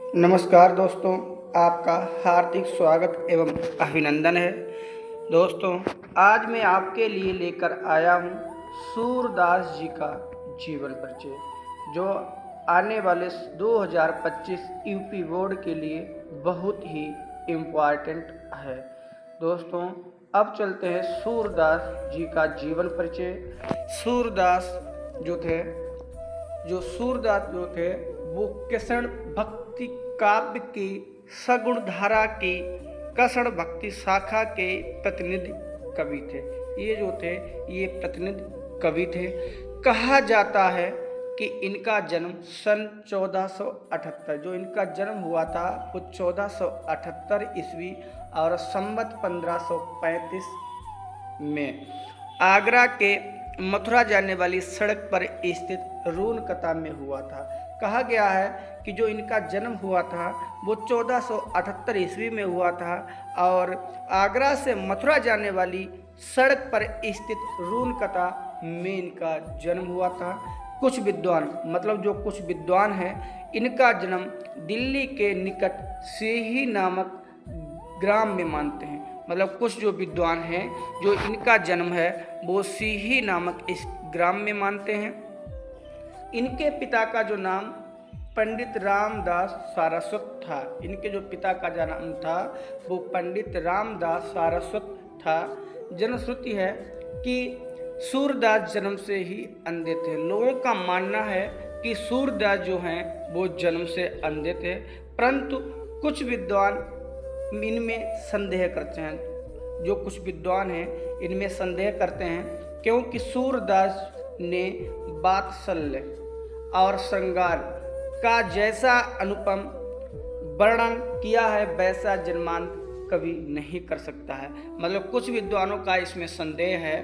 नमस्कार दोस्तों, आपका हार्दिक स्वागत एवं अभिनंदन है। दोस्तों, आज मैं आपके लिए लेकर आया हूँ सूरदास जी का जीवन परिचय, जो आने वाले 2025 यूपी बोर्ड के लिए बहुत ही इम्पॉर्टेंट है। दोस्तों, अब चलते हैं सूरदास जी का जीवन परिचय। सूरदास जो थे वो कृष्ण भक्ति काव्य की सगुण धारा की कृष्ण भक्ति शाखा के प्रतिनिधि कवि थे। ये प्रतिनिधि कवि थे। कहा जाता है कि इनका जन्म सन 1478, जो इनका जन्म हुआ था वो 1478 ईस्वी और संवत 1535 में आगरा के मथुरा जाने वाली सड़क पर स्थित रूनकता में हुआ था। कहा गया है कि जो इनका जन्म हुआ था वो 1478 ईस्वी में हुआ था और आगरा से मथुरा जाने वाली सड़क पर स्थित रूनकता में इनका जन्म हुआ था। कुछ विद्वान हैं, इनका जन्म दिल्ली के निकट सीही नामक ग्राम में मानते हैं। कुछ जो विद्वान हैं, जो इनका जन्म है वो सीही नामक इस ग्राम में मानते हैं। इनके पिता का जो नाम पंडित रामदास सारस्वत था। इनके जो पिता का जो नाम था वो पंडित रामदास सारस्वत था। जनश्रुति है कि सूरदास जन्म से ही अंधे थे। लोगों का मानना है कि सूरदास जो हैं वो जन्म से अंधे थे, परंतु कुछ विद्वान इनमें संदेह करते हैं। जो कुछ विद्वान हैं इनमें संदेह करते हैं, क्योंकि सूरदास ने वात्सल्य और श्रृंगार का जैसा अनुपम वर्णन किया है वैसा जन्मांत कभी नहीं कर सकता है। कुछ विद्वानों का इसमें संदेह है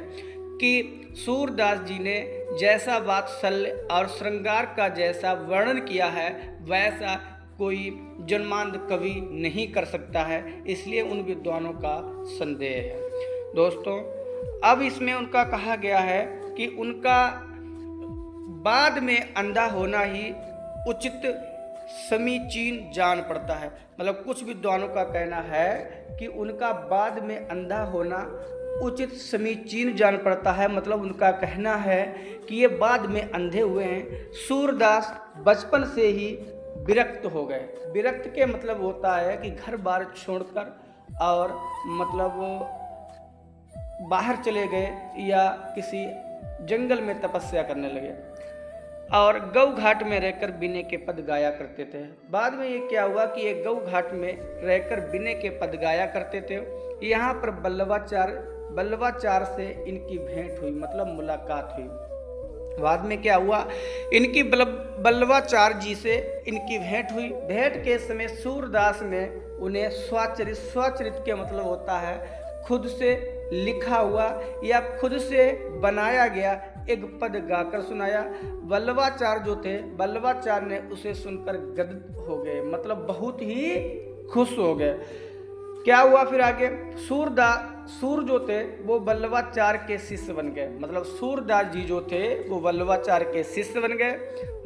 कि सूरदास जी ने जैसा वात्सल्य और श्रृंगार का जैसा वर्णन किया है वैसा कोई जन्मांत कवि नहीं कर सकता है, इसलिए उन विद्वानों का संदेह है। दोस्तों, अब इसमें उनका कहा गया है कि उनका बाद में अंधा होना ही उचित समीचीन जान पड़ता है। कुछ विद्वानों का कहना है कि उनका बाद में अंधा होना उचित समीचीन जान पड़ता है। उनका कहना है कि ये बाद में अंधे हुए हैं। सूरदास बचपन से ही विरक्त हो गए। विरक्त के मतलब होता है कि घर बार छोड़कर और बाहर चले गए या किसी जंगल में तपस्या करने लगे और गौ घाट में रहकर बिने के पद गाया करते थे। बाद में ये क्या हुआ कि ये गौ घाट में रहकर बिने के पद गाया करते थे। यहाँ पर बल्लवाचार से इनकी भेंट हुई, मुलाकात हुई। बाद में क्या हुआ, इनकी बल्लवाचार जी से इनकी भेंट हुई। भेंट के समय सूरदास ने उन्हें स्वचरित के होता है खुद से लिखा हुआ या खुद से बनाया गया एक पद गाकर सुनाया। बल्लवाचार ने उसे सुनकर गदगद हो गए, बहुत ही खुश हो गए। क्या हुआ फिर आगे, सूर जो थे वो बल्लवाचार के शिष्य बन गए। सूरदास जी जो थे वो बल्लवाचार के शिष्य बन गए।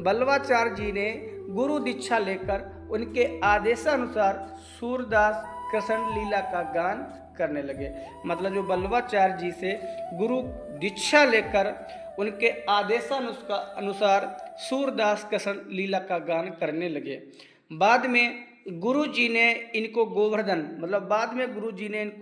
बल्लवाचार जी ने गुरु दीक्षा लेकर उनके आदेशानुसार सूरदास कृष्ण लीला का गान करने लगे। जो बल्लवाचार जी से गुरु दीक्षा लेकर उनके आदेशानुसार सूरदास कृष्ण लीला का गान करने लगे। बाद में गुरु जी ने इनको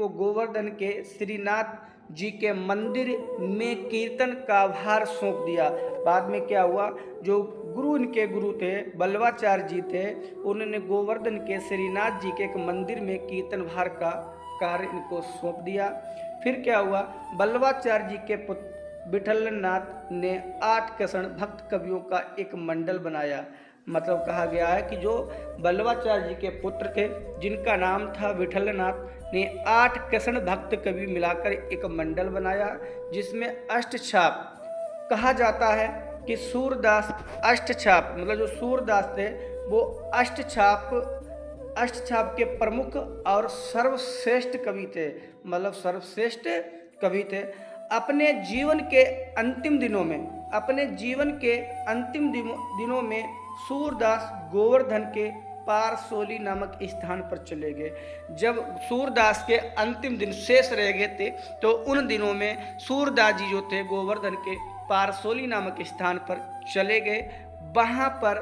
गोवर्धन के श्रीनाथ जी के मंदिर में कीर्तन का भार सौंप दिया। बाद में क्या हुआ, जो इनके गुरु थे बल्लवाचार्य जी थे, उन्होंने गोवर्धन के श्रीनाथ जी के एक मंदिर में कीर्तन भार का कार्य इनको सौंप दिया। फिर क्या हुआ, बल्लवाचार्य जी के पुत्र विठलनाथ ने 8 कृष्ण भक्त कवियों का एक मंडल बनाया। कहा गया है कि जो बल्लवाचार्य जी के पुत्र थे जिनका नाम था विठलनाथ ने 8 कृष्ण भक्त कवि मिलाकर एक मंडल बनाया, जिसमें अष्टछाप कहा जाता है कि सूरदास अष्टछाप जो सूरदास थे वो अष्टछाप के प्रमुख और सर्वश्रेष्ठ कवि थे। सर्वश्रेष्ठ कवि थे। अपने जीवन के अंतिम दिनों में सूरदास गोवर्धन के पारसोली नामक स्थान पर चले गए। जब सूरदास के अंतिम दिन शेष रह गए थे तो उन दिनों में सूरदास जी जो थे गोवर्धन के पारसोली नामक स्थान पर चले गए। वहाँ पर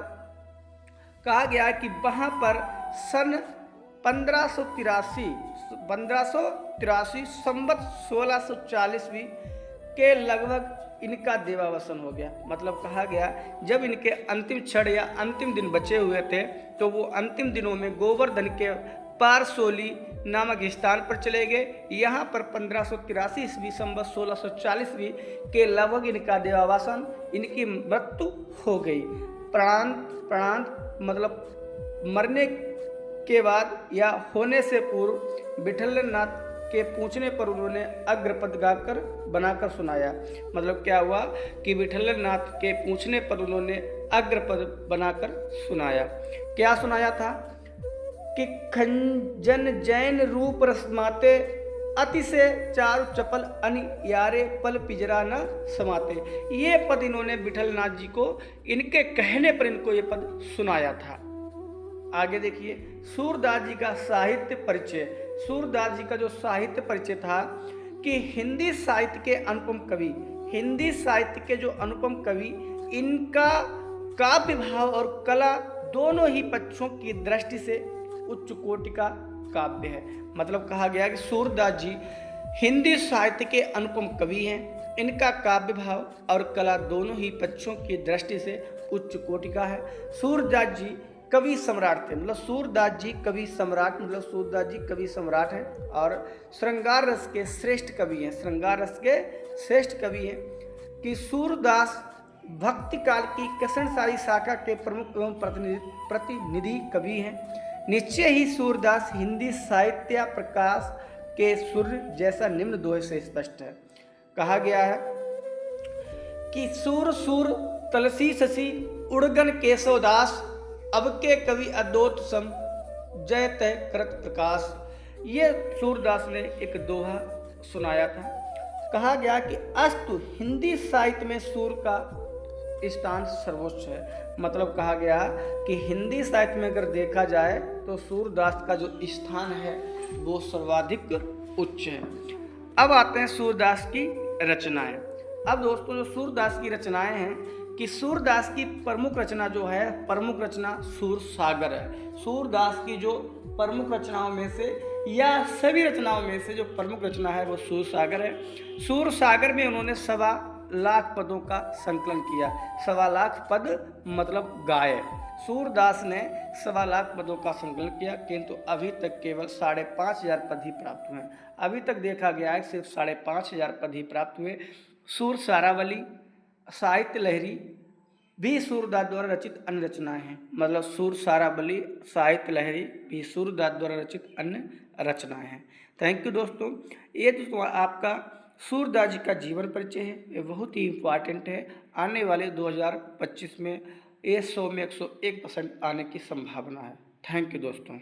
कहा गया कि वहाँ पर सन 1583 संवत 1640 के लगभग इनका देवावसन हो गया। मतलब कहा गया जब इनके अंतिम क्षण या अंतिम दिन बचे हुए थे तो वो अंतिम दिनों में गोवर्धन के पारसोली नामक स्थान पर चले गए। यहाँ पर 1583 ईस्वी संवत 1640 के लगभग इनका देवावसन, इनकी मृत्यु हो गई। प्राणांत मतलब मरने के बाद या होने से पूर्व विठलनाथ के पूछने पर उन्होंने अग्रपद गाकर बनाकर सुनाया। मतलब क्या हुआ कि विठलनाथ के पूछने पर उन्होंने अग्रपद बनाकर सुनाया। क्या सुनाया था कि खंजन जैन रूप रसमाते अति से चारु चपल अनियारे पल पिजरा न समाते। ये पद इन्होंने विठलनाथ जी को इनके कहने पर इनको ये पद सुनाया था। आगे देखिए सूरदास जी का साहित्य परिचय। सूरदास जी का जो साहित्य परिचय था कि हिंदी साहित्य के अनुपम कवि, हिंदी साहित्य के जो अनुपम कवि, इनका काव्य भाव और कला दोनों ही पक्षों की दृष्टि से उच्च कोटि का काव्य है। मतलब कहा गया कि सूरदास जी हिंदी साहित्य के अनुपम कवि हैं। इनका काव्य भाव और कला दोनों ही पक्षों की दृष्टि से उच्च कोटि का है। सूरदास जी कवि सम्राट थे। मतलब सूरदास जी कवि सम्राट, मतलब सूरदास जी कवि सम्राट हैं और श्रृंगार रस के श्रेष्ठ कवि हैं। श्रृंगार रस के श्रेष्ठ कवि हैं कि सूरदास भक्ति काल की कृष्णसारी शाखा के प्रमुख एवं प्रतिनिधि कवि हैं। निश्चय ही सूरदास हिंदी साहित्य प्रकाश के सूर्य जैसा निम्न दोहे से स्पष्ट है। कहा गया है कि सूर सूर तलसी शशि उड़गन केशवदास अब के कवि अद्वैत सम जय तय करत प्रकाश। ये सूरदास ने एक दोहा सुनाया था। कहा गया कि अस्तु हिंदी साहित्य में सूर का स्थान सर्वोच्च है। मतलब कहा गया कि हिंदी साहित्य में अगर देखा जाए तो सूरदास का जो स्थान है वो सर्वाधिक उच्च है। अब आते हैं सूरदास की रचनाएं। अब दोस्तों जो सूरदास की रचनाएं हैं कि सूरदास की प्रमुख रचना जो है, प्रमुख रचना सूर सागर है। सूरदास की जो प्रमुख रचनाओं में से या सभी रचनाओं में से जो प्रमुख रचना है वो सूर सागर है। सूर सागर में उन्होंने 1.25 लाख पदों का संकलन किया। 1.25 लाख पद मतलब गाय। सूरदास ने 1.25 लाख पदों का संकलन किया, किंतु अभी तक केवल 5,500 पद ही प्राप्त हुए। अभी तक देखा गया है सिर्फ 5,500 पद ही प्राप्त हुए। सूर सारावली, साहित्य लहरी भी सूरदास द्वारा रचित अन्य रचनाएं हैं। मतलब सूर सारावली, साहित्य लहरी भी सूरदास द्वारा रचित अन्य रचनाएं हैं। थैंक यू दोस्तों। ये दोस्तों आपका सूरदास जी का जीवन परिचय है, ये बहुत ही इम्पॉर्टेंट है। आने वाले 2025 में ये 100 में 101% आने की संभावना है। थैंक यू दोस्तों।